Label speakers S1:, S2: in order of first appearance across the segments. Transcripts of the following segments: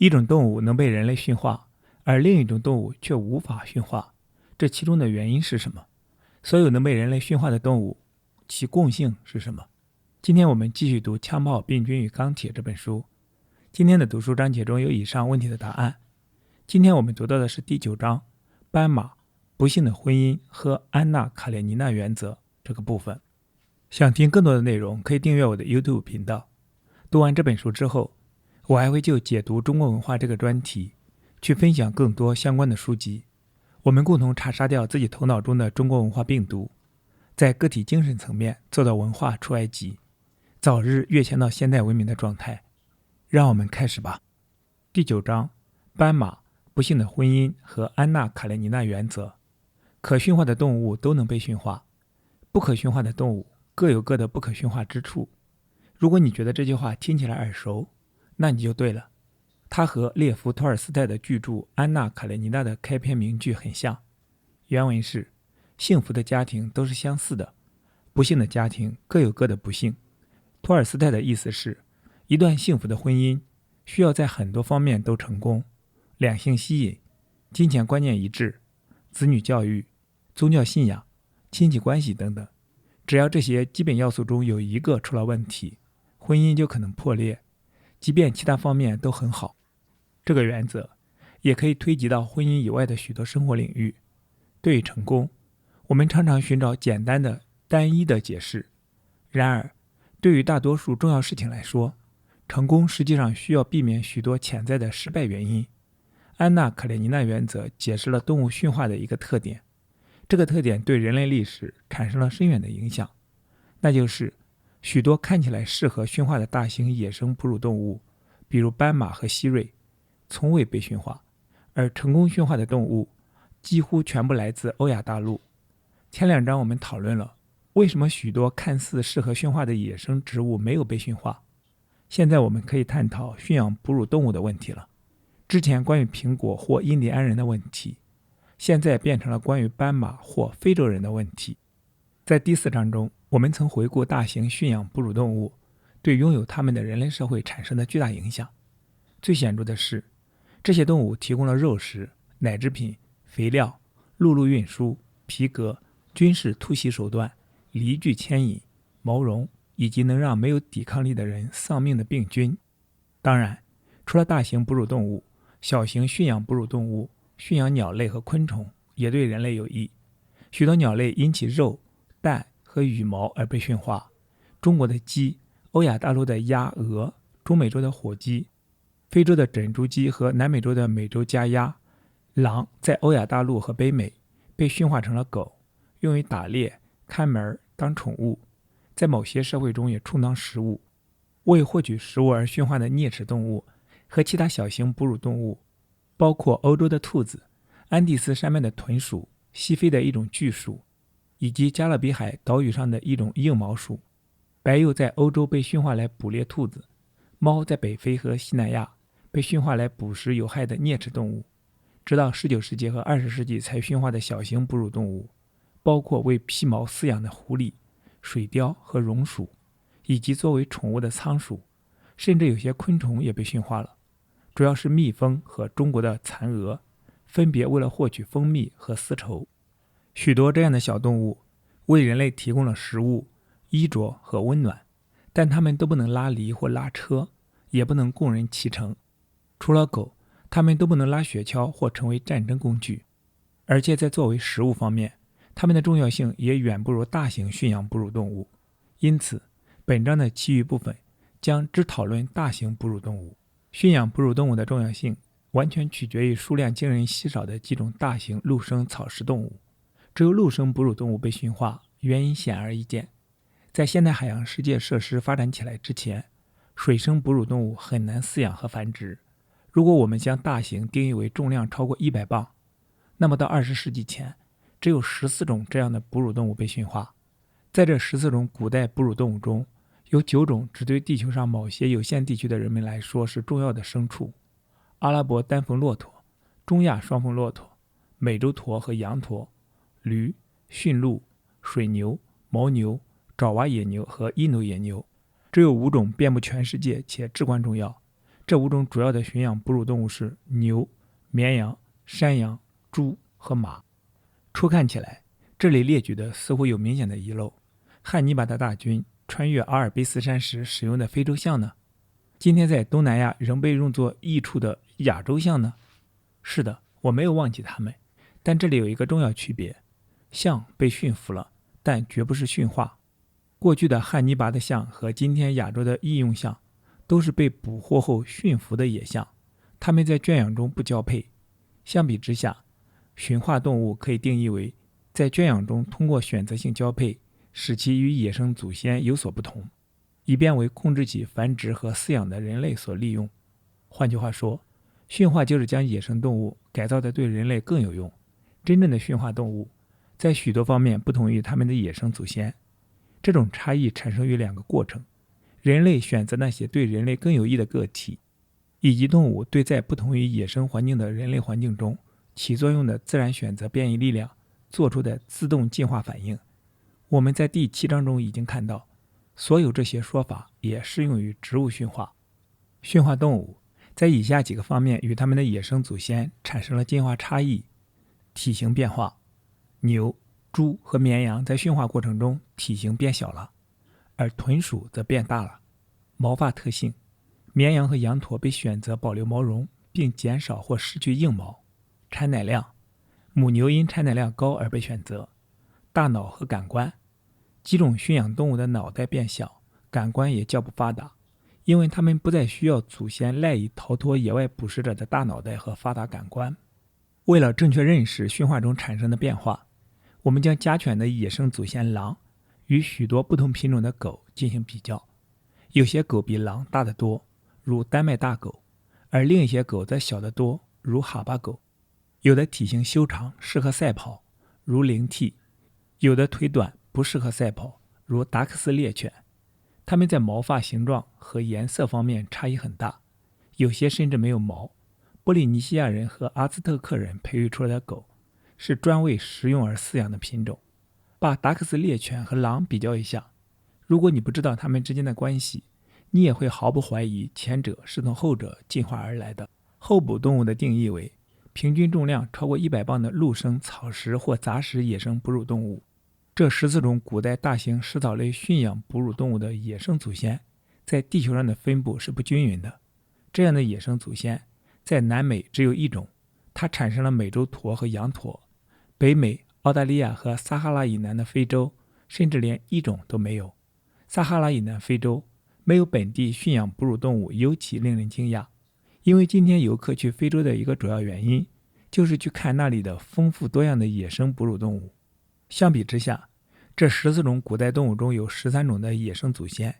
S1: 一种动物能被人类驯化，而另一种动物却无法驯化，这其中的原因是什么？所有能被人类驯化的动物，其共性是什么？今天我们继续读《枪炮、病菌与钢铁》这本书。今天的读书章节中有以上问题的答案。今天我们读到的是第9章斑马、不幸的婚姻和安娜·卡列尼娜原则这个部分。想听更多的内容，可以订阅我的 YouTube 频道。读完这本书之后，我还会就解读中国文化这个专题去分享更多相关的书籍，我们共同查杀掉自己头脑中的中国文化病毒，在个体精神层面做到文化出埃及，早日跃迁到现代文明的状态。让我们开始吧。第9章斑马、不幸的婚姻和安娜·卡列尼娜原则。可驯化的动物都能被驯化，不可驯化的动物各有各的不可驯化之处。如果你觉得这句话听起来耳熟，那你就对了。它和列夫·托尔斯泰的巨著《安娜·卡列尼娜》的开篇名句很像。原文是：幸福的家庭都是相似的，不幸的家庭各有各的不幸。托尔斯泰的意思是，一段幸福的婚姻需要在很多方面都成功，两性吸引、金钱观念一致、子女教育、宗教信仰、亲戚关系等等。只要这些基本要素中有一个出了问题，婚姻就可能破裂，即便其他方面都很好。这个原则也可以推及到婚姻以外的许多生活领域。对于成功，我们常常寻找简单的、单一的解释。然而，对于大多数重要事情来说，成功实际上需要避免许多潜在的失败原因。安娜·卡列尼娜原则解释了动物驯化的一个特点，这个特点对人类历史产生了深远的影响，那就是许多看起来适合驯化的大型野生哺乳动物，比如斑马和希瑞，从未被驯化，而成功驯化的动物几乎全部来自欧亚大陆。前2章我们讨论了为什么许多看似适合驯化的野生植物没有被驯化。现在我们可以探讨驯养哺乳动物的问题了。之前关于苹果或印第安人的问题，现在变成了关于斑马或非洲人的问题。在第4章中，我们曾回顾大型驯养哺乳动物对拥有它们的人类社会产生的巨大影响。最显著的是，这些动物提供了肉食、奶制品、肥料、陆路运输、皮革、军事突袭手段、犁具牵引、毛绒，以及能让没有抵抗力的人丧命的病菌。当然，除了大型哺乳动物，小型驯养哺乳动物驯养鸟类和昆虫也对人类有益。许多鸟类因其肉、蛋和羽毛而被驯化。中国的鸡、欧亚大陆的鸭、鹅、中美洲的火鸡、非洲的珍珠鸡和南美洲的美洲家鸭、狼在欧亚大陆和北美被驯化成了狗，用于打猎、看门、当宠物，在某些社会中也充当食物。为获取食物而驯化的啮齿动物和其他小型哺乳动物，包括欧洲的兔子、安第斯山脉的豚鼠、西非的一种巨鼠，以及加勒比海岛屿上的一种硬毛鼠。白鼬在欧洲被驯化来捕猎兔子，猫在北非和西南亚被驯化来捕食有害的啮齿动物。直到19世纪和20世纪才驯化的小型哺乳动物，包括为披毛饲养的狐狸、水貂和绒鼠，以及作为宠物的仓鼠，甚至有些昆虫也被驯化了，主要是蜜蜂和中国的蚕蛾，分别为了获取蜂蜜和丝绸。许多这样的小动物为人类提供了食物、衣着和温暖，但它们都不能拉犁或拉车，也不能供人骑乘。除了狗，它们都不能拉雪橇或成为战争工具。而且在作为食物方面，它们的重要性也远不如大型驯养哺乳动物。因此，本章的其余部分将只讨论大型哺乳动物。驯养哺乳动物的重要性完全取决于数量惊人稀少的几种大型陆生草食动物。只有陆生哺乳动物被驯化，原因显而易见。在现代海洋世界设施发展起来之前，水生哺乳动物很难饲养和繁殖。如果我们将大型定义为重量超过100磅，那么到20世纪前，只有14种这样的哺乳动物被驯化。在这14种古代哺乳动物中，有9种只对地球上某些有限地区的人们来说是重要的牲畜：阿拉伯单峰骆驼、中亚双峰骆驼、美洲驼和羊驼、驴、驯鹿、水牛、牦牛、爪哇野牛和印度野牛。只有5种遍布全世界且至关重要，这5种主要的驯养哺乳动物是牛、绵羊、山羊、猪和马。初看起来，这里列举的似乎有明显的遗漏。汉尼拔的大军穿越阿尔卑斯山时使用的非洲象呢？今天在东南亚仍被用作益处的亚洲象呢？是的，我没有忘记它们，但这里有一个重要区别：象被驯服了，但绝不是驯化。过去的汉尼拔的象和今天亚洲的异用象都是被捕获后驯服的野象，它们在圈养中不交配。相比之下，驯化动物可以定义为在圈养中通过选择性交配使其与野生祖先有所不同，以便为控制其繁殖和饲养的人类所利用。换句话说，驯化就是将野生动物改造得对人类更有用。真正的驯化动物在许多方面不同于它们的野生祖先，这种差异产生于2个过程：人类选择那些对人类更有益的个体，以及动物对在不同于野生环境的人类环境中起作用的自然选择变异力量做出的自动进化反应。我们在第7章中已经看到，所有这些说法也适用于植物驯化。驯化动物在以下几个方面与它们的野生祖先产生了进化差异：体型变化，牛、猪和绵羊在驯化过程中体型变小了，而豚鼠则变大了。毛发特性，绵羊和羊驼被选择保留毛绒并减少或失去硬毛。产奶量，母牛因产奶量高而被选择。大脑和感官，几种驯养动物的脑袋变小，感官也较不发达，因为它们不再需要祖先赖以逃脱野外捕食者的大脑袋和发达感官。为了正确认识驯化中产生的变化，我们将家犬的野生祖先狼与许多不同品种的狗进行比较。有些狗比狼大得多，如丹麦大狗，而另一些狗则小得多，如哈巴狗。有的体型修长，适合赛跑，如灵缇；有的腿短，不适合赛跑，如达克斯猎犬。它们在毛发形状和颜色方面差异很大，有些甚至没有毛。波利尼西亚人和阿兹特克人培育出来的狗是专为食用而饲养的品种。把达克斯猎犬和狼比较一下，如果你不知道它们之间的关系，你也会毫不怀疑前者是从后者进化而来的。候捕动物的定义为平均重量超过100磅的陆生草食或杂食野生哺乳动物。这14种古代大型食草类驯养哺乳动物的野生祖先在地球上的分布是不均匀的。这样的野生祖先在南美只有1种，它产生了美洲驼和羊驼。北美、澳大利亚和撒哈拉以南的非洲甚至连1种都没有。撒哈拉以南非洲没有本地驯养哺乳动物尤其令人惊讶，因为今天游客去非洲的一个主要原因就是去看那里的丰富多样的野生哺乳动物。相比之下，这14种古代动物中有13种的野生祖先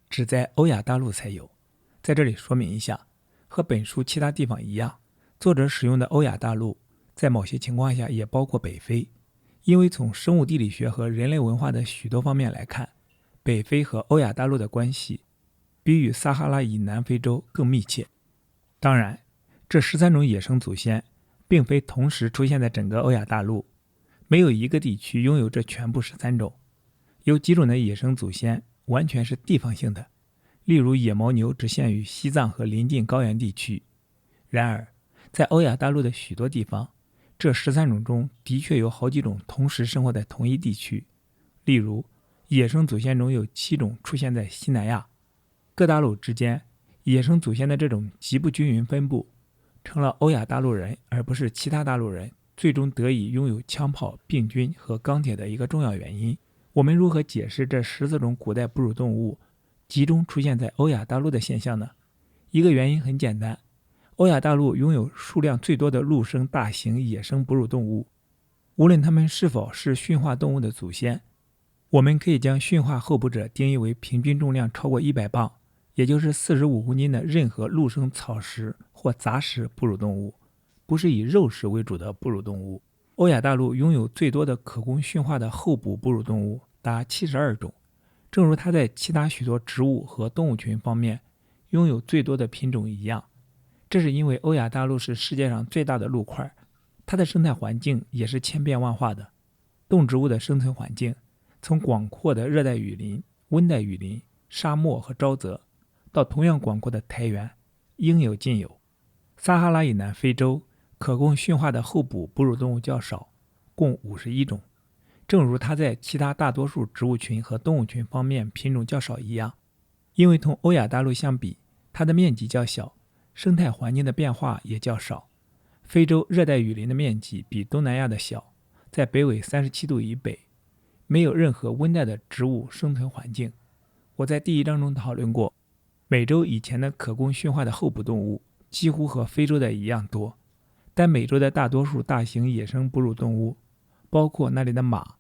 S1: 只在欧亚大陆才有。在这里说明一下，和本书其他地方一样，作者使用的欧亚大陆在某些情况下也包括北非，因为从生物地理学和人类文化的许多方面来看，北非和欧亚大陆的关系比与撒哈拉以南非洲更密切。当然，这13种野生祖先并非同时出现在整个欧亚大陆，没有一个地区拥有这全部13种。有几种的野生祖先完全是地方性的，例如野牦牛只限于西藏和邻近高原地区。然而，在欧亚大陆的许多地方，这13种中的确有好几种同时生活在同一地区。例如，野生祖先中有7种出现在西南亚。各大陆之间野生祖先的这种极不均匀分布，成了欧亚大陆人而不是其他大陆人最终得以拥有枪炮、病菌和钢铁的一个重要原因。我们如何解释这14种古代哺乳动物集中出现在欧亚大陆的现象呢？一个原因很简单，欧亚大陆拥有数量最多的陆生大型野生哺乳动物，无论它们是否是驯化动物的祖先。我们可以将驯化候补者定义为平均重量超过100磅，也就是45公斤的任何陆生草食或杂食哺乳动物，不是以肉食为主的哺乳动物。欧亚大陆拥有最多的可供驯化的候补哺乳动物达72种，正如它在其他许多植物和动物群方面拥有最多的品种一样。这是因为欧亚大陆是世界上最大的陆块，它的生态环境也是千变万化的。动植物的生存环境从广阔的热带雨林、温带雨林、沙漠和沼泽，到同样广阔的苔原、应有尽有。撒哈拉以南非洲可供驯化的候补哺乳动物较少，共51种。正如它在其他大多数植物群和动物群方面品种较少一样，因为同欧亚大陆相比，它的面积较小，生态环境的变化也较少。非洲热带雨林的面积比东南亚的小，在北纬37度以北，没有任何温带的植物生存环境。我在第1章中讨论过，美洲以前的可供驯化的候补动物几乎和非洲的一样多，但美洲的大多数大型野生哺乳动物，包括那里的马、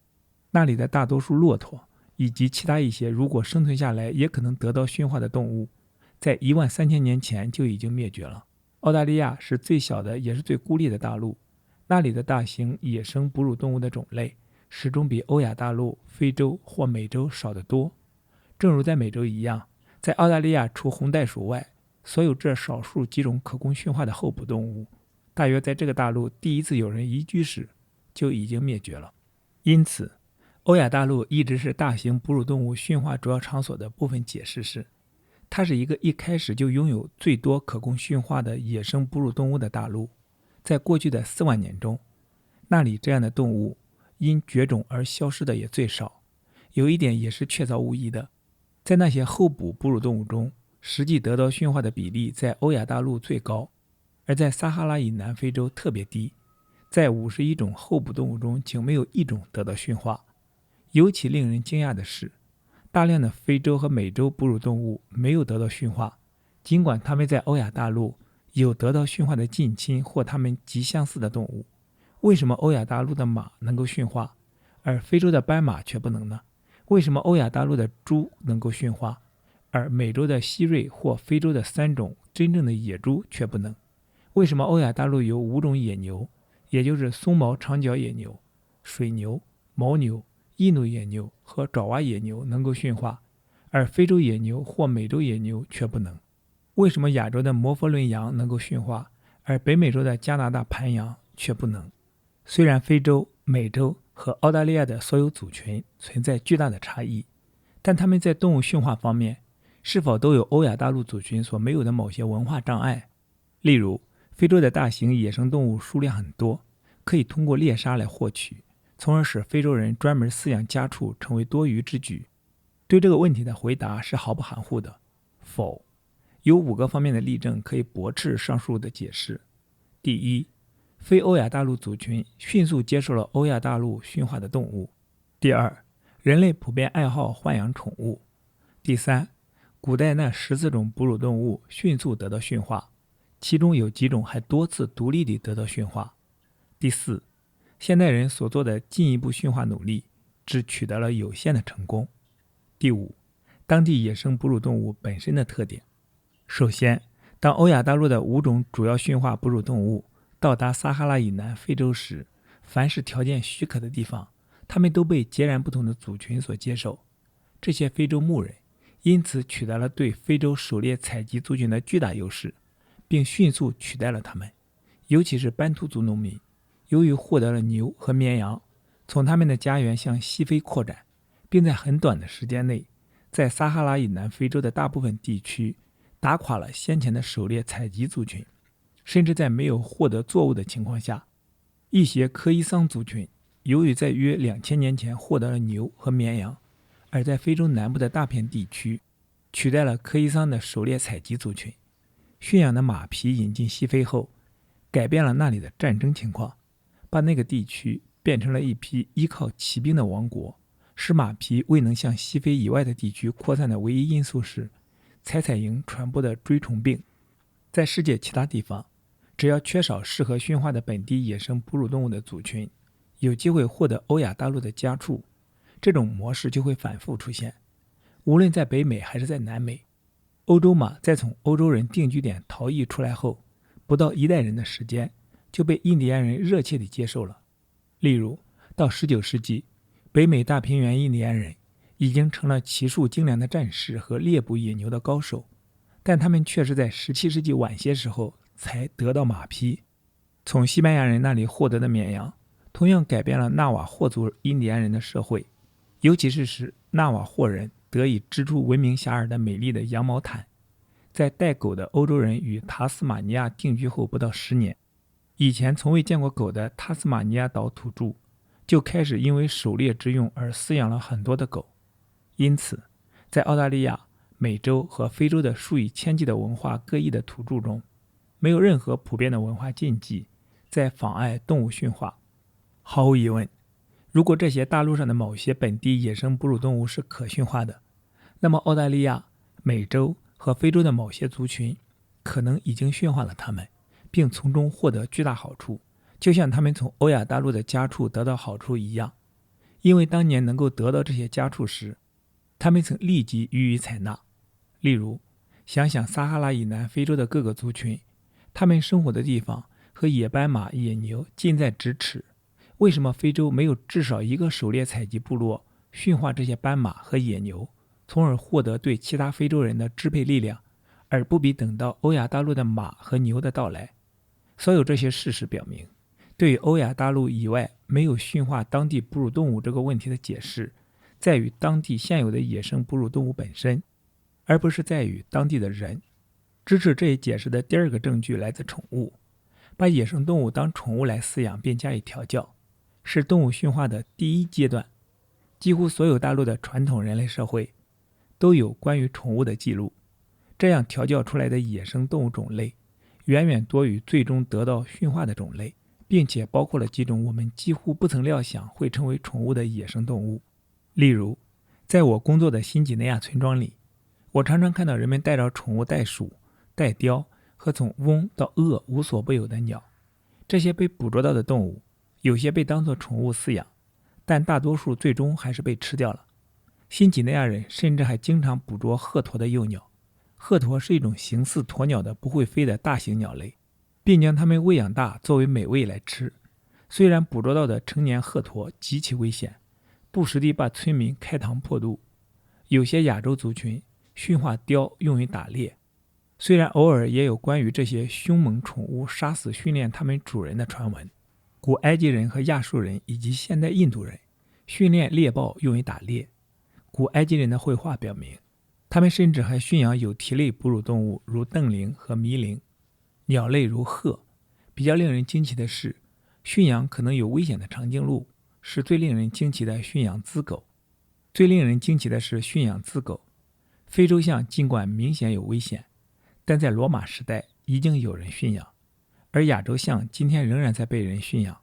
S1: 那里的大多数骆驼，以及其他一些如果生存下来也可能得到驯化的动物，在13000年前就已经灭绝了。澳大利亚是最小的也是最孤立的大陆，那里的大型野生哺乳动物的种类始终比欧亚大陆、非洲或美洲少得多。正如在美洲一样，在澳大利亚除红袋鼠外，所有这少数几种可供驯化的候补动物，大约在这个大陆第一次有人移居时就已经灭绝了。因此，欧亚大陆一直是大型哺乳动物驯化主要场所的部分解释是，它是一个一开始就拥有最多可供驯化的野生哺乳动物的大陆。在过去的4万年中，那里这样的动物因绝种而消失的也最少。有一点也是确凿无疑的，在那些候补哺乳动物中，实际得到驯化的比例在欧亚大陆最高，而在撒哈拉以南非洲特别低。在51种候补动物中，仅没有1种得到驯化。尤其令人惊讶的是，大量的非洲和美洲哺乳动物没有得到驯化，尽管它们在欧亚大陆有得到驯化的近亲或它们极相似的动物。为什么欧亚大陆的马能够驯化，而非洲的斑马却不能呢？为什么欧亚大陆的猪能够驯化，而美洲的希瑞或非洲的3种真正的野猪却不能？为什么欧亚大陆有5种野牛，也就是松毛长角野牛、水牛、牦牛、印度野牛和爪哇野牛能够驯化，而非洲野牛或美洲野牛却不能？为什么亚洲的摩佛伦羊能够驯化，而北美洲的加拿大盘羊却不能？虽然非洲、美洲和澳大利亚的所有族群存在巨大的差异，但它们在动物驯化方面是否都有欧亚大陆族群所没有的某些文化障碍？例如，非洲的大型野生动物数量很多，可以通过猎杀来获取，从而使非洲人专门饲养家畜成为多余之举。对这个问题的回答是毫不含糊的，否。有5个方面的例证可以驳斥上述的解释。第一，非欧亚大陆族群迅速接受了欧亚大陆驯化的动物。第二，人类普遍爱好豢养宠物。第三，古代那14种哺乳动物迅速得到驯化，其中有几种还多次独立地得到驯化。第四，现代人所做的进一步驯化努力只取得了有限的成功。第五，当地野生哺乳动物本身的特点。首先，当欧亚大陆的5种主要驯化哺乳动物到达撒哈拉以南非洲时，凡是条件许可的地方，它们都被截然不同的族群所接受。这些非洲牧人因此取得了对非洲狩猎采集族群的巨大优势，并迅速取代了他们。尤其是班图族农民，由于获得了牛和绵羊，从他们的家园向西非扩展，并在很短的时间内，在撒哈拉以南非洲的大部分地区打垮了先前的狩猎采集族群。甚至在没有获得作物的情况下，一些科伊桑族群由于在约2000年前获得了牛和绵羊，而在非洲南部的大片地区取代了科伊桑的狩猎采集族群。驯养的马匹引进西非后，改变了那里的战争情况，把那个地区变成了一批依靠骑兵的王国。使马匹未能向西非以外的地区扩散的唯一因素是采营传播的锥虫病。在世界其他地方，只要缺少适合驯化的本地野生哺乳动物的族群，有机会获得欧亚大陆的家畜，这种模式就会反复出现。无论在北美还是在南美，欧洲马在从欧洲人定居点逃逸出来后，不到1代人的时间，就被印第安人热切地接受了。例如，到19世纪，北美大平原印第安人已经成了骑术精良的战士和猎捕野牛的高手，但他们却是在17世纪晚些时候才得到马匹。从西班牙人那里获得的绵羊同样改变了纳瓦霍族印第安人的社会，尤其是使纳瓦霍人得以织出闻名遐迩的美丽的羊毛毯。在带狗的欧洲人与塔斯马尼亚定居后不到10年，以前从未见过狗的塔斯马尼亚岛土著就开始因为狩猎之用而饲养了很多的狗。因此，在澳大利亚、美洲和非洲的数以千计的文化各异的土著中，没有任何普遍的文化禁忌在妨碍动物驯化。毫无疑问，如果这些大陆上的某些本地野生哺乳动物是可驯化的，那么澳大利亚、美洲和非洲的某些族群可能已经驯化了它们，并从中获得巨大好处，就像他们从欧亚大陆的家畜得到好处一样。因为当年能够得到这些家畜时，他们曾立即予以采纳。例如，想想撒哈拉以南非洲的各个族群，他们生活的地方和野斑马、野牛近在咫尺，为什么非洲没有至少一个狩猎采集部落驯化这些斑马和野牛，从而获得对其他非洲人的支配力量，而不必等到欧亚大陆的马和牛的到来？所有这些事实表明，对于欧亚大陆以外没有驯化当地哺乳动物这个问题的解释，在于当地现有的野生哺乳动物本身，而不是在于当地的人。支持这一解释的第二个证据来自宠物。把野生动物当宠物来饲养并加以调教，是动物驯化的第一阶段。几乎所有大陆的传统人类社会都有关于宠物的记录。这样调教出来的野生动物种类远远多于最终得到驯化的种类，并且包括了几种我们几乎不曾料想会成为宠物的野生动物。例如，在我工作的新几内亚村庄里，我常常看到人们带着宠物袋鼠、袋雕和从翁到鳄无所不有的鸟。这些被捕捉到的动物，有些被当作宠物饲养，但大多数最终还是被吃掉了。新几内亚人甚至还经常捕捉鹤鸵的幼鸟。鹤鸵是一种形似鸵鸟的不会飞的大型鸟类，并将它们喂养大作为美味来吃。虽然捕捉到的成年鹤鸵极其危险，不时地把村民开膛破肚。有些亚洲族群驯化雕用于打猎，虽然偶尔也有关于这些凶猛宠物杀死训练它们主人的传闻。古埃及人和亚述人以及现代印度人训练猎豹用于打猎。古埃及人的绘画表明，他们甚至还驯养有蹄类哺乳动物如瞪羚和麋羚，鸟类如鹤。比较令人惊奇的是，驯养可能有危险的长颈鹿是最令人惊奇的驯养资狗。最令人惊奇的是驯养资狗。非洲象尽管明显有危险，但在罗马时代已经有人驯养，而亚洲象今天仍然在被人驯养。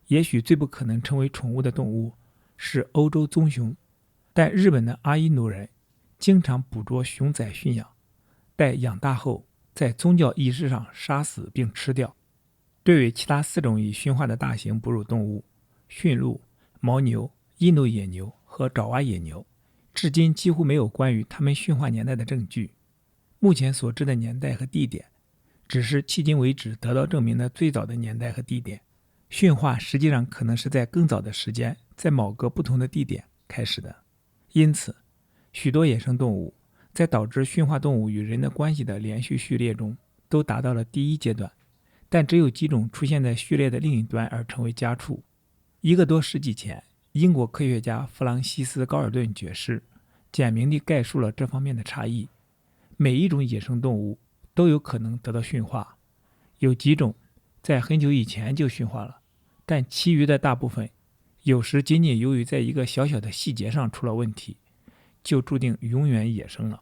S1: 也许最不可能成为宠物的动物是欧洲棕熊，但日本的阿伊努人经常捕捉熊仔驯养，待养大后在宗教仪式上杀死并吃掉。对于其他4种已驯化的大型哺乳动物，驯鹿、牦牛、印度野牛和爪哇野牛，至今几乎没有关于它们驯化年代的证据。目前所知的年代和地点只是迄今为止得到证明的最早的年代和地点。驯化实际上可能是在更早的时间，在某个不同的地点开始的。因此，许多野生动物在导致驯化动物与人的关系的连续序列中都达到了第一阶段，但只有几种出现在序列的另一端而成为家畜。1个多世纪前，英国科学家弗朗西斯·高尔顿爵士简明地概述了这方面的差异。每一种野生动物都有可能得到驯化，有几种在很久以前就驯化了，但其余的大部分有时仅仅由于在一个小小的细节上出了问题，就注定永远野生了。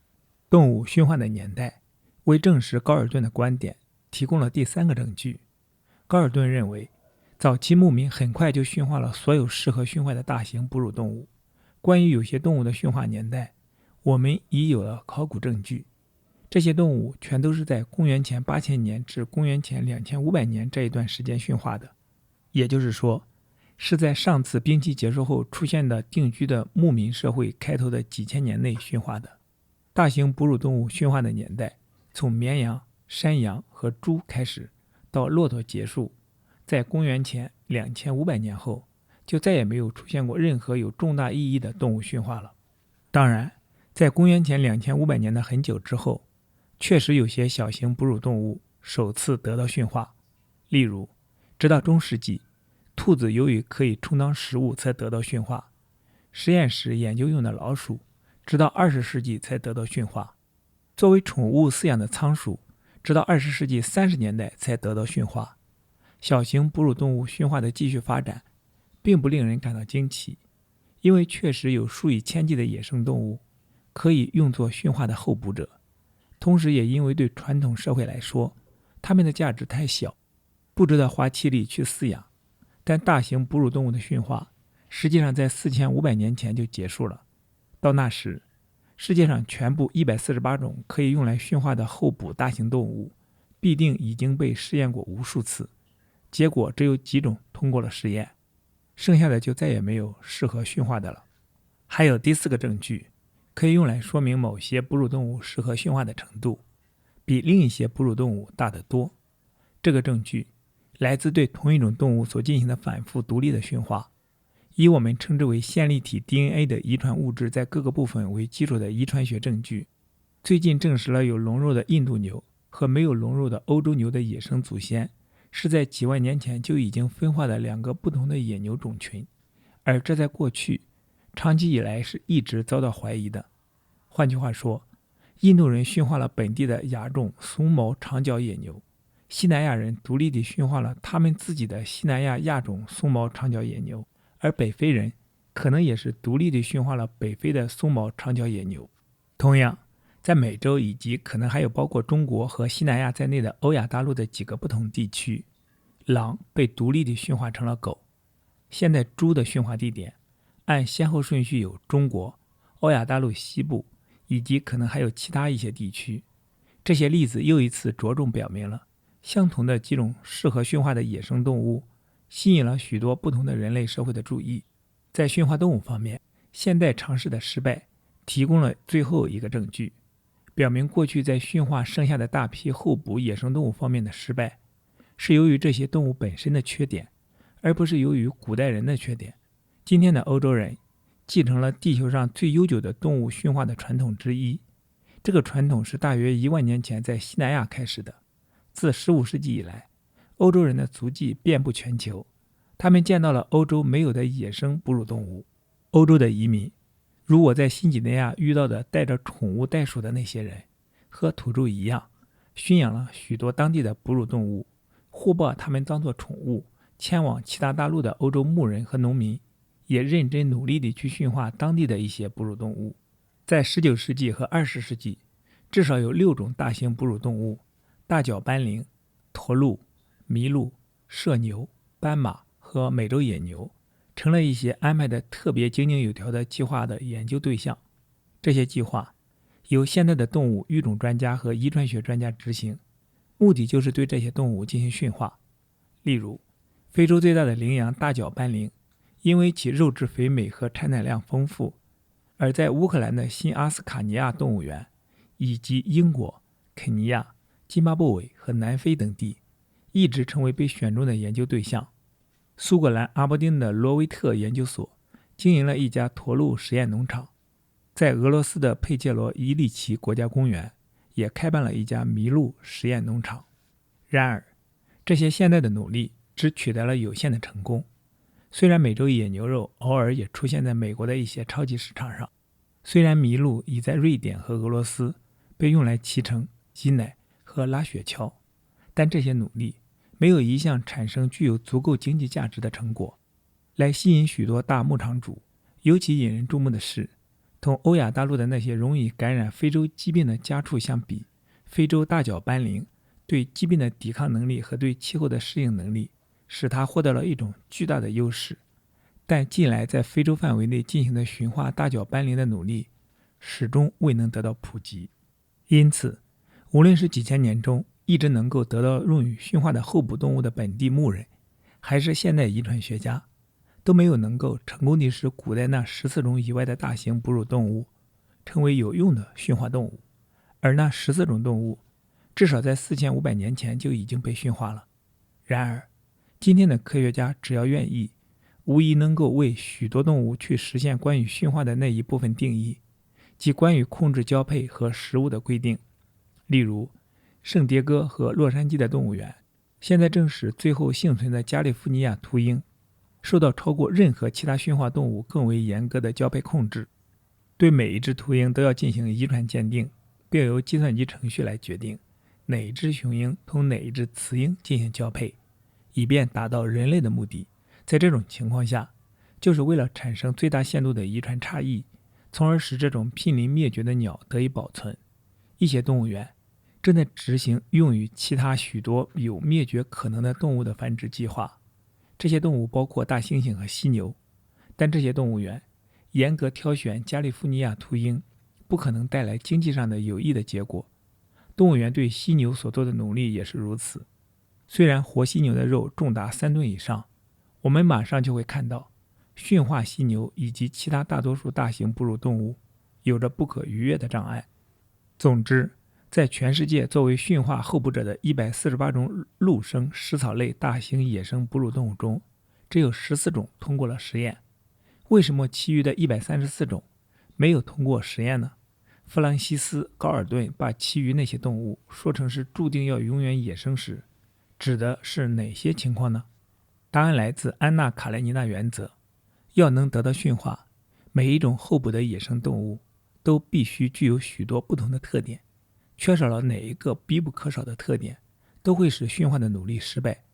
S1: 动物驯化的年代为证实高尔顿的观点提供了第3个证据。高尔顿认为，早期牧民很快就驯化了所有适合驯化的大型哺乳动物。关于有些动物的驯化年代，我们已有了考古证据。这些动物全都是在公元前8000年至公元前2500年这一段时间驯化的，也就是说，是在上次冰期结束后出现的定居的牧民社会开头的几千年内驯化的。大型哺乳动物驯化的年代从绵羊、山羊和猪开始，到骆驼结束，在公元前2500年后就再也没有出现过任何有重大意义的动物驯化了。当然，在公元前2500年的很久之后，确实有些小型哺乳动物首次得到驯化。例如，直到中世纪，兔子由于可以充当食物才得到驯化。实验室研究用的老鼠直到20世纪才得到驯化。作为宠物饲养的仓鼠，直到20世纪30年代才得到驯化。小型哺乳动物驯化的继续发展，并不令人感到惊奇，因为确实有数以千计的野生动物可以用作驯化的候补者，同时也因为对传统社会来说，它们的价值太小，不值得花气力去饲养。但大型哺乳动物的驯化实际上在4500年前就结束了。到那时，世界上全部148种可以用来驯化的候补大型动物必定已经被试验过无数次，结果只有几种通过了试验，剩下的就再也没有适合驯化的了。还有第4个证据，可以用来说明某些哺乳动物适合驯化的程度比另一些哺乳动物大得多。这个证据来自对同一种动物所进行的反复独立的驯化，以我们称之为线粒体 DNA 的遗传物质在各个部分为基础的遗传学证据，最近证实了有笼肉的印度牛和没有笼肉的欧洲牛的野生祖先是在几万年前就已经分化的2个不同的野牛种群，而这在过去长期以来是一直遭到怀疑的。换句话说，印度人驯化了本地的亚种松毛长角野牛，西南亚人独立地驯化了他们自己的西南亚亚种松毛长角野牛，而北非人可能也是独立地驯化了北非的松毛长角野牛。同样，在美洲以及可能还有包括中国和西南亚在内的欧亚大陆的几个不同地区，狼被独立地驯化成了狗。现在猪的驯化地点按先后顺序有中国、欧亚大陆西部以及可能还有其他一些地区。这些例子又一次着重表明了相同的几种适合驯化的野生动物吸引了许多不同的人类社会的注意。在驯化动物方面，现代尝试的失败提供了最后一个证据，表明过去在驯化剩下的大批候补野生动物方面的失败是由于这些动物本身的缺点，而不是由于古代人的缺点。今天的欧洲人继承了地球上最悠久的动物驯化的传统之一，这个传统是大约1万年前在西南亚开始的。自15世纪以来，欧洲人的足迹遍布全球，他们见到了欧洲没有的野生哺乳动物。欧洲的移民，如我在新几内亚遇到的带着宠物袋鼠的那些人，和土著一样，驯养了许多当地的哺乳动物，或把它们当作宠物迁往其他大陆的欧洲牧人和农民也认真努力地去驯化当地的一些哺乳动物。在19世纪和20世纪，至少有6种大型哺乳动物，大角斑羚、驼鹿、麋鹿、麝牛、斑马和美洲野牛成了一些安排的特别井井有条的计划的研究对象。这些计划由现在的动物育种专家和遗传学专家执行，目的就是对这些动物进行驯化。例如，非洲最大的羚羊大角斑羚，因为其肉质肥美和产奶量丰富，而在乌克兰的新阿斯卡尼亚动物园以及英国、肯尼亚、津巴布韦和南非等地一直成为被选中的研究对象。苏格兰阿伯丁的罗维特研究所经营了一家驼鹿实验农场，在俄罗斯的佩切罗伊利奇国家公园也开办了一家麋鹿实验农场。然而，这些现代的努力只取得了有限的成功。虽然美洲野牛肉偶尔也出现在美国的一些超级市场上，虽然麋鹿已在瑞典和俄罗斯被用来骑乘、挤奶和拉雪橇，但这些努力没有一项产生具有足够经济价值的成果，来吸引许多大牧场主。尤其引人注目的是，同欧亚大陆的那些容易感染非洲疾病的家畜相比，非洲大角斑羚对疾病的抵抗能力和对气候的适应能力使它获得了一种巨大的优势。但近来在非洲范围内进行的驯化大角斑羚的努力始终未能得到普及。因此，无论是几千年中一直能够得到用于驯化的候补动物的本地牧人，还是现代遗传学家，都没有能够成功地使古代那14种以外的大型哺乳动物成为有用的驯化动物，而那14种动物至少在4500年前就已经被驯化了。然而，今天的科学家只要愿意，无疑能够为许多动物去实现关于驯化的那一部分定义，即关于控制交配和食物的规定。例如，圣迭戈和洛杉矶的动物园现在正是最后幸存的加利福尼亚秃鹰，受到超过任何其他驯化动物更为严格的交配控制，对每一只秃鹰都要进行遗传鉴定，并由计算机程序来决定哪一只雄鹰同哪一只雌鹰进行交配，以便达到人类的目的。在这种情况下，就是为了产生最大限度的遗传差异，从而使这种濒临灭绝的鸟得以保存。一些动物园正在执行用于其他许多有灭绝可能的动物的繁殖计划，这些动物包括大猩猩和犀牛，但这些动物园严格挑选加利福尼亚秃鹰，不可能带来经济上的有益的结果。动物园对犀牛所做的努力也是如此。虽然活犀牛的肉重达3吨以上，我们马上就会看到驯化犀牛以及其他大多数大型哺乳动物有着不可逾越的障碍。总之，在全世界作为驯化候补者的148种陆生食草类大型野生哺乳动物中，只有14种通过了实验。为什么其余的134种没有通过实验呢？弗兰西斯·高尔顿把其余那些动物说成是注定要永远野生时，指的是哪些情况呢？答案来自安娜·卡列尼娜原则。要能得到驯化，每一种候补的野生动物都必须具有许多不同的特点，缺少了哪一个必不可少的特点，都会使驯化的努力失败，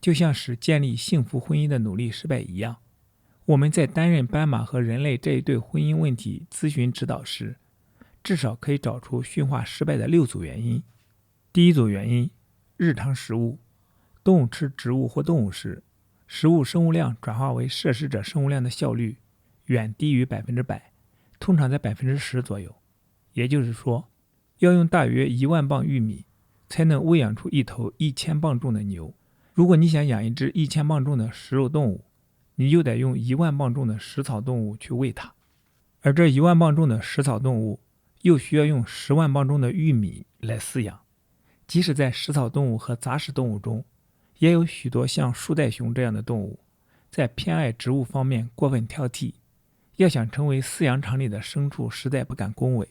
S1: 就像使建立幸福婚姻的努力失败一样。我们在担任斑马和人类这一对婚姻问题咨询指导时，至少可以找出驯化失败的6组原因。第一组原因，日常食物。动物吃植物或动物时，食物生物量转化为摄食者生物量的效率远低于100%，通常在10%左右。也就是说，要用大约1万磅玉米才能喂养出一头1000磅重的牛。如果你想养一只1000磅重的食肉动物，你就得用1万磅重的食草动物去喂它，而这1万磅重的食草动物又需要用10万磅重的玉米来饲养。即使在食草动物和杂食动物中，也有许多像树袋熊这样的动物，在偏爱植物方面过分挑剔，要想成为饲养场里的牲畜实在不敢恭维。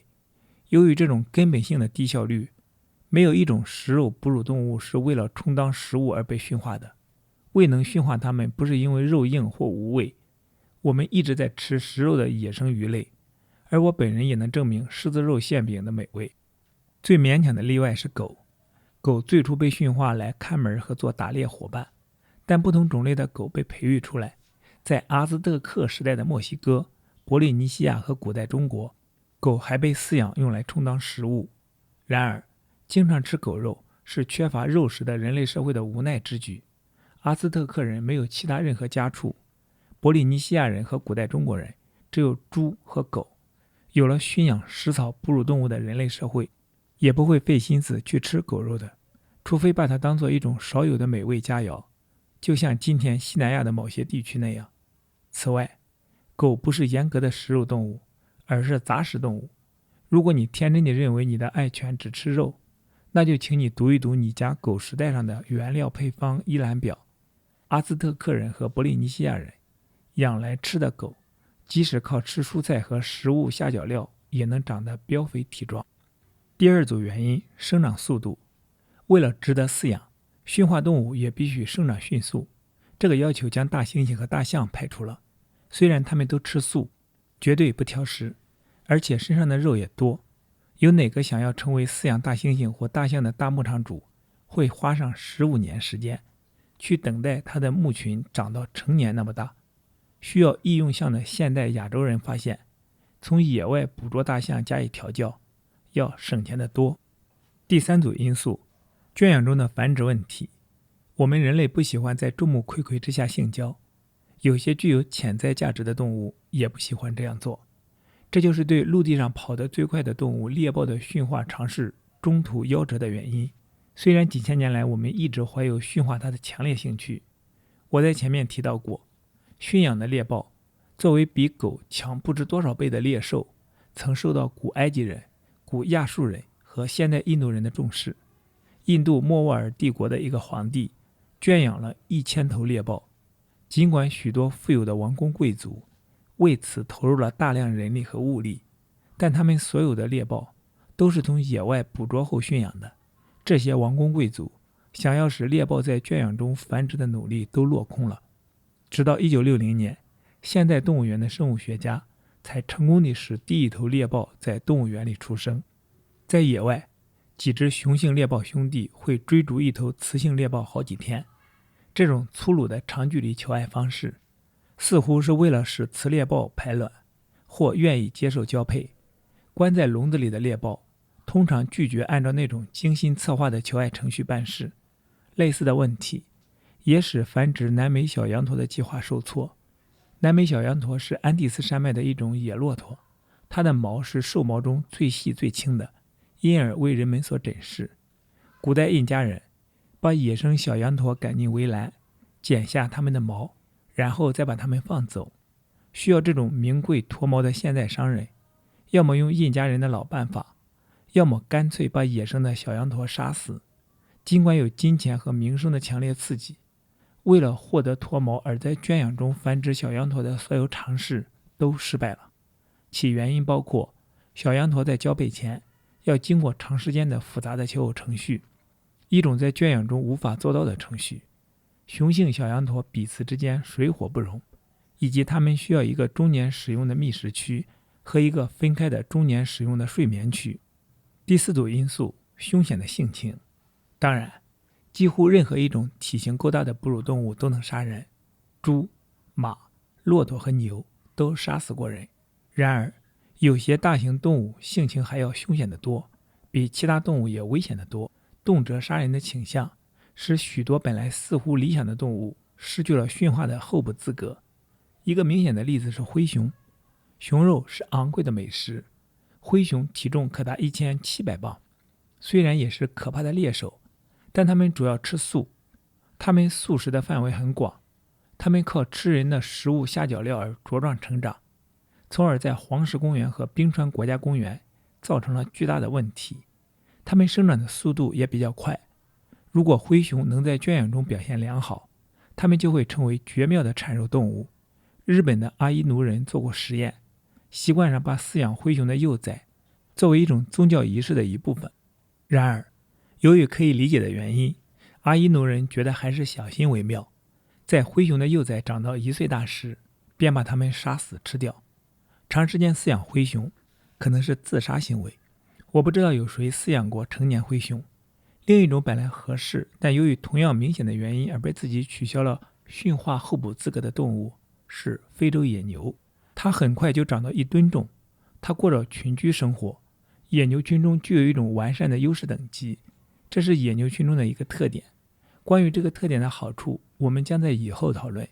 S1: 由于这种根本性的低效率，没有一种食肉哺乳动物是为了充当食物而被驯化的。未能驯化它们不是因为肉硬或无味。我们一直在吃食肉的野生鱼类，而我本人也能证明狮子肉馅饼的美味。最勉强的例外是狗。狗最初被驯化来看门和做打猎伙伴，但不同种类的狗被培育出来。在阿兹特克时代的墨西哥、伯利尼西亚和古代中国，狗还被饲养用来充当食物。然而，经常吃狗肉是缺乏肉食的人类社会的无奈之举。阿兹特克人没有其他任何家畜，伯利尼西亚人和古代中国人只有猪和狗。有了驯养食草哺乳动物的人类社会，也不会费心思去吃狗肉的，除非把它当作一种少有的美味佳肴，就像今天西南亚的某些地区那样。此外，狗不是严格的食肉动物，而是杂食动物。如果你天真地认为你的爱犬只吃肉，那就请你读一读你家狗食袋上的原料配方一览表。阿兹特克人和伯利尼西亚人养来吃的狗，即使靠吃蔬菜和食物下脚料，也能长得膘肥体壮。第二组原因，生长速度。为了值得饲养，驯化动物也必须生长迅速。这个要求将大猩猩和大象排除了。虽然它们都吃素，绝对不挑食，而且身上的肉也多。有哪个想要成为饲养大猩猩或大象的大牧场主，会花上15年时间去等待他的牧群长到成年那么大？需要易用项的现代亚洲人发现，从野外捕捉大象加以调教，要省钱得多。第三组因素，圈养中的繁殖问题。我们人类不喜欢在众目睽睽之下性交，有些具有潜在价值的动物也不喜欢这样做。这就是对陆地上跑得最快的动物猎豹的驯化尝试中途夭折的原因。虽然几千年来我们一直怀有驯化它的强烈兴趣，我在前面提到过，驯养的猎豹作为比狗强不知多少倍的猎兽，曾受到古埃及人、古亚述人和现代印度人的重视。印度莫卧儿帝国的一个皇帝圈养了1000头猎豹，尽管许多富有的王公贵族为此投入了大量人力和物力，但他们所有的猎豹都是从野外捕捉后驯养的。这些王公贵族想要使猎豹在圈养中繁殖的努力都落空了。直到1960年，现代动物园的生物学家才成功地使第一头猎豹在动物园里出生。在野外，几只雄性猎豹兄弟会追逐一头雌性猎豹好几天。这种粗鲁的长距离求爱方式，似乎是为了使雌猎豹排卵或愿意接受交配。关在笼子里的猎豹通常拒绝按照那种精心策划的求爱程序办事。类似的问题也使繁殖南美小羊驼的计划受挫。南美小羊驼是安第斯山脉的一种野骆驼，它的毛是兽毛中最细最轻的，因而为人们所珍视。古代印加人把野生小羊驼赶进围栏，剪下它们的毛，然后再把它们放走。需要这种名贵驼毛的现代商人，要么用印加人的老办法，要么干脆把野生的小羊驼杀死。尽管有金钱和名声的强烈刺激，为了获得驼毛而在圈养中繁殖小羊驼的所有尝试都失败了。其原因包括小羊驼在交配前要经过长时间的复杂的求偶程序，一种在圈养中无法做到的程序。雄性小羊驼彼此之间水火不容，以及它们需要一个中年使用的觅食区和一个分开的中年使用的睡眠区。第四组因素，凶险的性情。当然，几乎任何一种体型够大的哺乳动物都能杀人，猪、马、骆驼和牛都杀死过人。然而，有些大型动物性情还要凶险得多，比其他动物也危险得多。动辄杀人的倾向使许多本来似乎理想的动物失去了驯化的候补资格。一个明显的例子是灰熊。熊肉是昂贵的美食，灰熊体重可达1700磅，虽然也是可怕的猎手，但它们主要吃素。它们素食的范围很广，它们靠吃人的食物下脚料而茁壮成长，从而在黄石公园和冰川国家公园造成了巨大的问题。它们生长的速度也比较快，如果灰熊能在圈养中表现良好，它们就会成为绝妙的产肉动物。日本的阿伊奴人做过实验，习惯上把饲养灰熊的幼崽作为一种宗教仪式的一部分。然而，由于可以理解的原因，阿伊奴人觉得还是小心为妙，在灰熊的幼崽长到1岁大时，便把它们杀死吃掉。长时间饲养灰熊可能是自杀行为，我不知道有谁饲养过成年灰熊。另一种本来合适，但由于同样明显的原因而被自己取消了驯化候补资格的动物是非洲野牛。它很快就长到1吨重，它过着群居生活。野牛群中具有一种完善的优势等级，这是野牛群中的一个特点。关于这个特点的好处，我们将在以后讨论。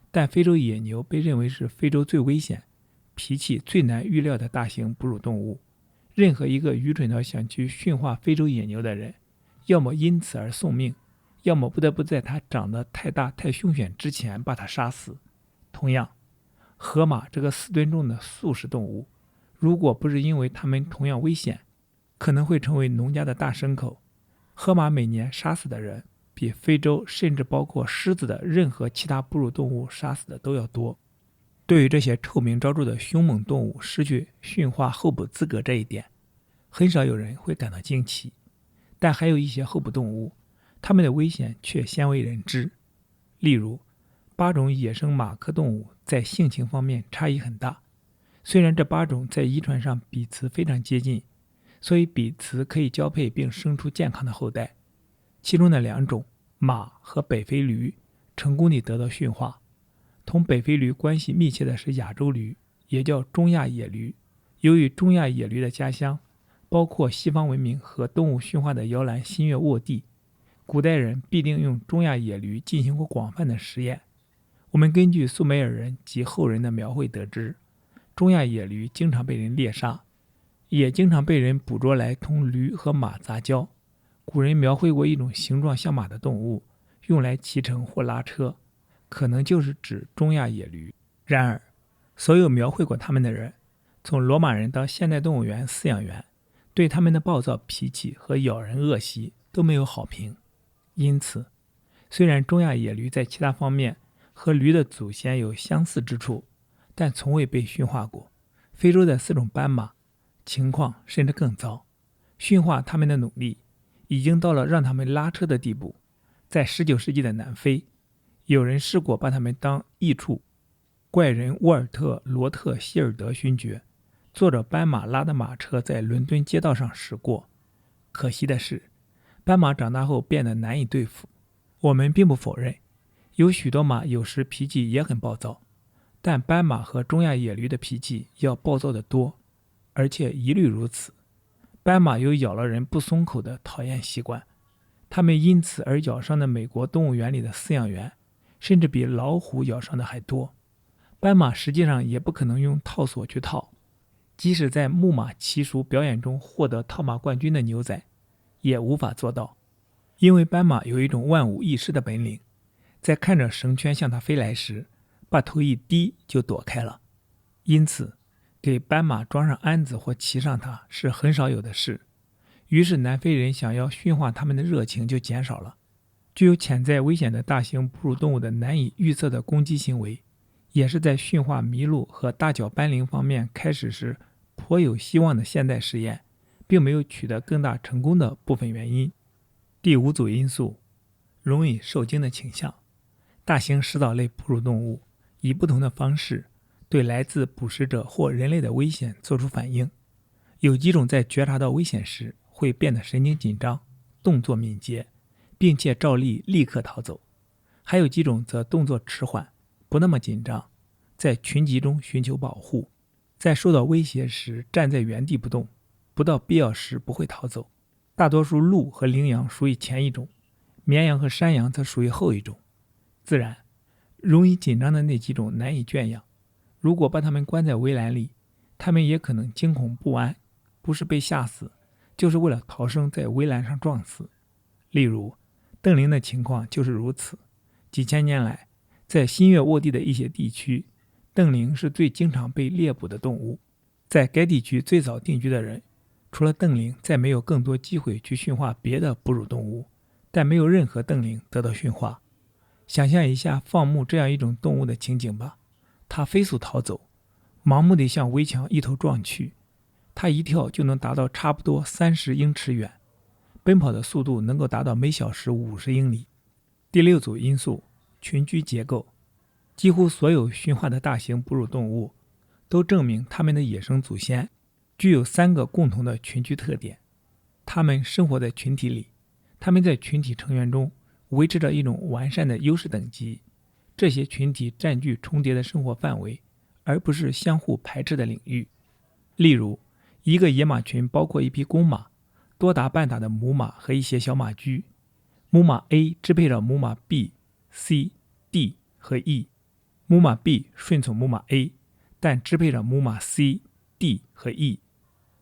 S1: 但非洲野牛被认为是非洲最危险、脾气最难预料的大型哺乳动物。任何一个愚蠢到想去驯化非洲野牛的人，要么因此而送命，要么不得不在它长得太大太凶险之前把它杀死。同样，河马这个4吨重的素食动物，如果不是因为它们同样危险，可能会成为农家的大牲口。河马每年杀死的人比非洲甚至包括狮子的任何其他哺乳动物杀死的都要多。对于这些臭名昭著的凶猛动物失去驯化候补资格这一点，很少有人会感到惊奇。但还有一些候补动物，它们的危险却鲜为人知。例如，8种野生马科动物在性情方面差异很大。虽然这8种在遗传上彼此非常接近，所以彼此可以交配并生出健康的后代。其中的2种，马和北非驴，成功地得到驯化。同北非驴关系密切的是亚洲驴，也叫中亚野驴。由于中亚野驴的家乡包括西方文明和动物驯化的摇篮新月沃地，古代人必定用中亚野驴进行过广泛的实验。我们根据苏美尔人及后人的描绘得知，中亚野驴经常被人猎杀，也经常被人捕捉来同驴和马杂交。古人描绘过一种形状像马的动物，用来骑乘或拉车，可能就是指中亚野驴。然而，所有描绘过它们的人，从罗马人到现代动物园饲养员，对它们的暴躁脾气和咬人恶习都没有好评。因此，虽然中亚野驴在其他方面和驴的祖先有相似之处，但从未被驯化过。非洲的4种斑马情况甚至更糟，驯化它们的努力已经到了让它们拉车的地步。在19世纪的南非，有人试过把它们当益畜。怪人沃尔特·罗特希尔德勋爵坐着斑马拉的马车在伦敦街道上驶过。可惜的是，斑马长大后变得难以对付。我们并不否认，有许多马有时脾气也很暴躁，但斑马和中亚野驴的脾气要暴躁得多，而且一律如此。斑马有咬了人不松口的讨厌习惯，它们因此而咬伤的美国动物园里的饲养员，甚至比老虎咬伤的还多。斑马实际上也不可能用套索去套，即使在木马骑术表演中获得套马冠军的牛仔，也无法做到。因为斑马有一种万无一失的本领，在看着绳圈向它飞来时，把头一低就躲开了。因此给斑马装上鞍子或骑上它是很少有的事，于是南非人想要驯化它们的热情就减少了。具有潜在危险的大型哺乳动物的难以预测的攻击行为，也是在驯化麋鹿和大角斑羚方面开始时颇有希望的现代实验并没有取得更大成功的部分原因。第5组因素，容易受惊的倾向。大型食藻类哺乳动物以不同的方式对来自捕食者或人类的危险做出反应，有几种在觉察到危险时会变得神经紧张，动作敏捷，并且照例立刻逃走，还有几种则动作迟缓，不那么紧张，在群集中寻求保护，在受到威胁时站在原地不动，不到必要时不会逃走。大多数鹿和羚羊属于前一种，绵羊和山羊则属于后一种。自然，容易紧张的那几种难以圈养，如果把它们关在围栏里，它们也可能惊恐不安，不是被吓死，就是为了逃生在围栏上撞死。例如，瞪羚的情况就是如此。几千年来，在新月沃地的一些地区，瞪羚是最经常被猎捕的动物。在该地区最早定居的人，除了瞪羚，再没有更多机会去驯化别的哺乳动物，但没有任何瞪羚得到驯化。想象一下放牧这样一种动物的情景吧，它飞速逃走，盲目地向围墙一头撞去，它一跳就能达到差不多30英尺远，奔跑的速度能够达到每小时50英里。第6组因素，群居结构。几乎所有驯化的大型哺乳动物都证明它们的野生祖先具有3个共同的群居特点。它们生活在群体里，它们在群体成员中维持着一种完善的优势等级，这些群体占据重叠的生活范围，而不是相互排斥的领域。例如，一个野马群包括一匹公马、多达半打的母马和一些小马驹。母马 A 支配着母马 B、C、D 和 E， 母马 B 顺从母马 A， 但支配着母马 C、D 和 E。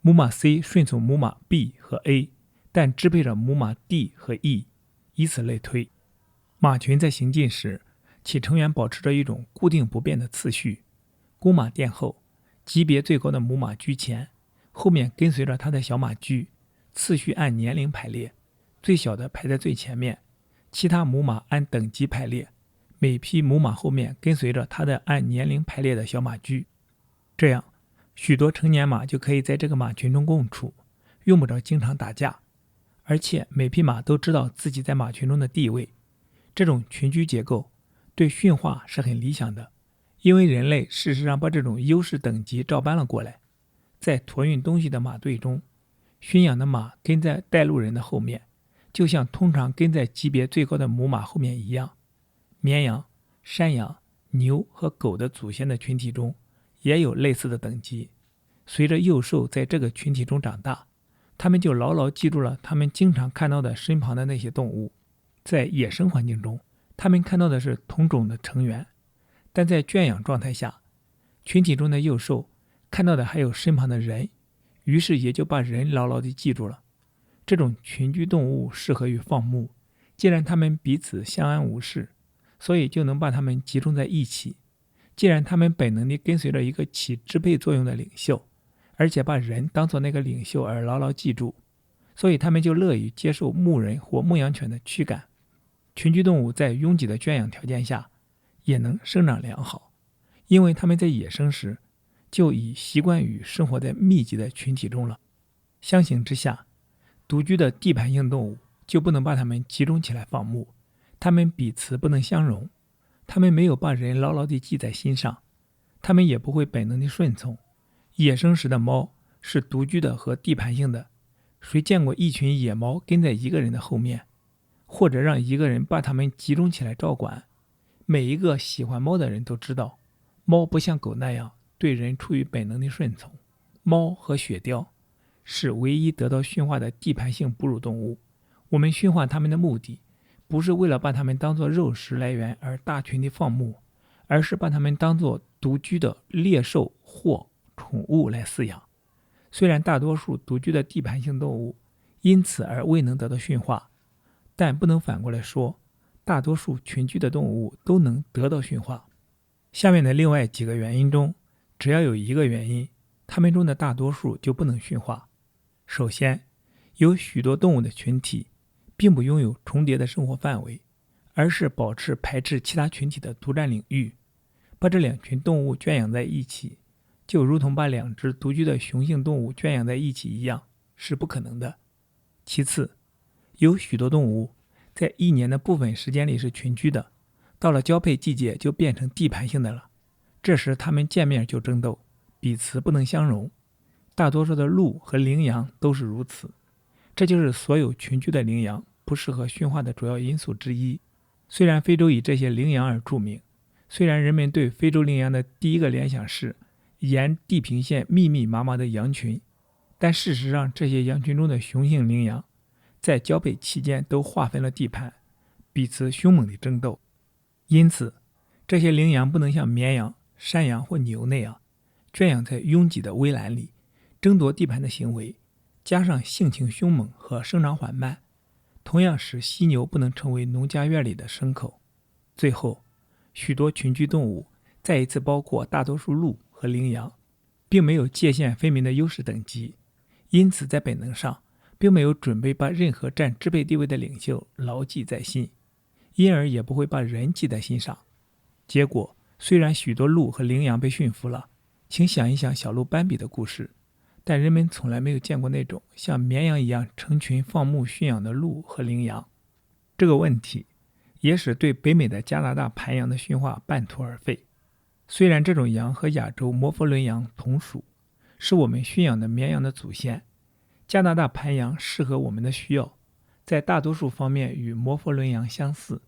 S1: 母马 C 顺从母马 B 和 A， 但支配着母马 D 和 E， 以此类推。马群在行进时，其成员保持着一种固定不变的次序，公马殿后，级别最高的母马居前，后面跟随着它的小马驹，次序按年龄排列，最小的排在最前面，其他母马按等级排列，每匹母马后面跟随着它的按年龄排列的小马驹。这样，许多成年马就可以在这个马群中共处，用不着经常打架，而且每匹马都知道自己在马群中的地位。这种群居结构对驯化是很理想的，因为人类事实上把这种优势等级照搬了过来。在驮运东西的马队中，驯养的马跟在带路人的后面，就像通常跟在级别最高的母马后面一样。绵羊、山羊、牛和狗的祖先的群体中也有类似的等级。随着幼兽在这个群体中长大，他们就牢牢记住了他们经常看到的身旁的那些动物。在野生环境中，他们看到的是同种的成员，但在圈养状态下，群体中的幼兽看到的还有身旁的人，于是也就把人牢牢地记住了。这种群居动物适合于放牧，既然它们彼此相安无事，所以就能把它们集中在一起。既然它们本能地跟随着一个起支配作用的领袖，而且把人当作那个领袖而牢牢记住，所以它们就乐于接受牧人或牧羊犬的驱赶。群居动物在拥挤的圈养条件下也能生长良好，因为它们在野生时就已习惯于生活在密集的群体中了。相形之下，独居的地盘性动物就不能把它们集中起来放牧，它们彼此不能相容，它们没有把人牢牢地记在心上，它们也不会本能地顺从，野生时的猫是独居的和地盘性的，谁见过一群野猫跟在一个人的后面，或者让一个人把它们集中起来照管？每一个喜欢猫的人都知道，猫不像狗那样对人出于本能的顺从。猫和雪貂是唯一得到驯化的地盘性哺乳动物。我们驯化它们的目的，不是为了把它们当作肉食来源而大群的放牧，而是把它们当作独居的猎兽或宠物来饲养。虽然大多数独居的地盘性动物因此而未能得到驯化，但不能反过来说，大多数群居的动物都能得到驯化。下面的另外几个原因中，只要有一个原因，它们中的大多数就不能驯化。首先，有许多动物的群体并不拥有重叠的生活范围，而是保持排斥其他群体的独占领域。把这两群动物圈养在一起，就如同把两只独居的雄性动物圈养在一起一样，是不可能的。其次，有许多动物在一年的部分时间里是群居的，到了交配季节就变成地盘性的了。这时它们见面就争斗，彼此不能相容。大多数的鹿和羚羊都是如此，这就是所有群居的羚羊不适合驯化的主要因素之一。虽然非洲以这些羚羊而著名，虽然人们对非洲羚羊的第一个联想是沿地平线密密麻麻的羊群，但事实上这些羊群中的雄性羚羊在交配期间都划分了地盘，彼此凶猛地争斗。因此，这些羚羊不能像绵羊、山羊或牛那样圈养在拥挤的围栏里，争夺地盘的行为，加上性情凶猛和生长缓慢，同样使犀牛不能成为农家院里的牲口。最后，许多群居动物，再一次包括大多数鹿和羚羊，并没有界限分明的优势等级，因此在本能上并没有准备把任何占支配地位的领袖牢记在心，因而也不会把人记在心上。结果，虽然许多鹿和羚羊被驯服了，请想一想小鹿斑比的故事，但人们从来没有见过那种像绵羊一样成群放牧驯养的鹿和羚羊。这个问题也使对北美的加拿大盘羊的驯化半途而废。虽然这种羊和亚洲摩佛伦羊同属，是我们驯养的绵羊的祖先，加拿大盘羊适合我们的需要，在大多数方面与摩佛伦羊相似，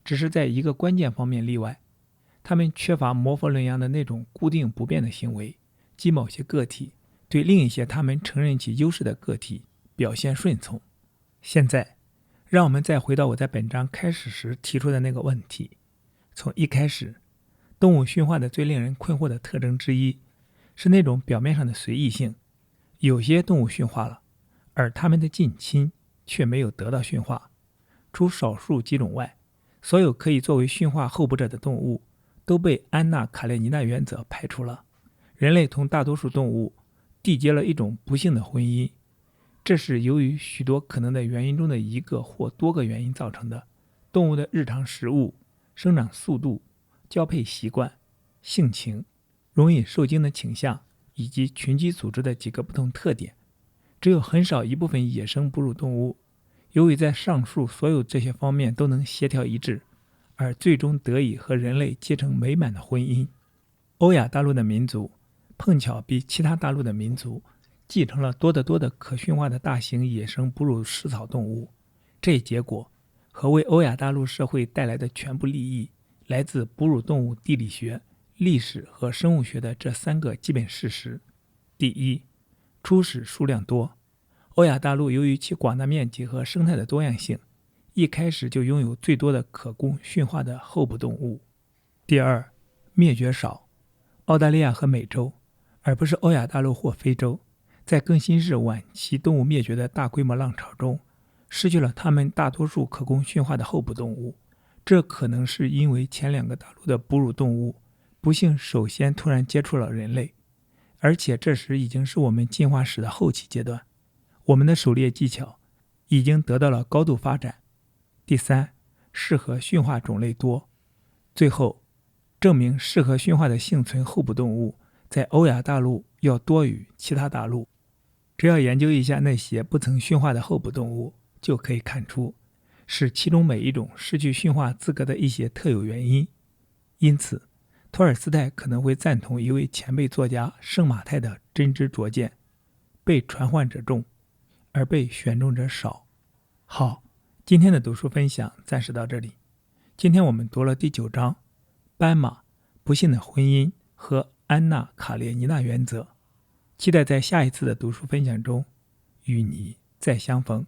S1: 只是在一个关键方面例外，它们缺乏摩佛伦羊的那种固定不变的行为，即某些个体对另一些他们承认其优势的个体表现顺从。现在，让我们再回到我在本章开始时提出的那个问题。从一开始，动物驯化的最令人困惑的特征之一是那种表面上的随意性。有些动物驯化了，而它们的近亲却没有得到驯化。除少数几种外，所有可以作为驯化候补者的动物都被安娜·卡列尼娜原则排除了。人类同大多数动物缔结了一种不幸的婚姻，这是由于许多可能的原因中的一个或多个原因造成的。动物的日常食物、生长速度、交配习惯、性情、容易受精的倾向以及群居组织的几个不同特点。只有很少一部分野生哺乳动物，由于在上述所有这些方面都能协调一致，而最终得以和人类结成美满的婚姻。欧亚大陆的民族碰巧比其他大陆的民族继承了多得多的可驯化的大型野生哺乳食草动物。这一结果和为欧亚大陆社会带来的全部利益，来自哺乳动物地理学、历史和生物学的这三个基本事实。第一，初始数量多。欧亚大陆由于其广大面积和生态的多样性，一开始就拥有最多的可供驯化的候补动物。第二，灭绝少。澳大利亚和美洲，而不是欧亚大陆或非洲，在更新世晚期动物灭绝的大规模浪潮中，失去了它们大多数可供驯化的候补动物。这可能是因为前两个大陆的哺乳动物不幸首先突然接触了人类，而且这时已经是我们进化史的后期阶段，我们的狩猎技巧已经得到了高度发展。第三，适合驯化种类多。最后，证明适合驯化的幸存候补动物在欧亚大陆要多于其他大陆。只要研究一下那些不曾驯化的候补动物，就可以看出是其中每一种失去驯化资格的一些特有原因。因此，托尔斯泰可能会赞同一位前辈作家圣马泰的真知灼见：被传唤者众，而被选中者少。好，今天的读书分享暂时到这里。今天我们读了第9章斑马、不幸的婚姻和安娜·卡列尼娜原则。期待在下一次的读书分享中与你再相逢。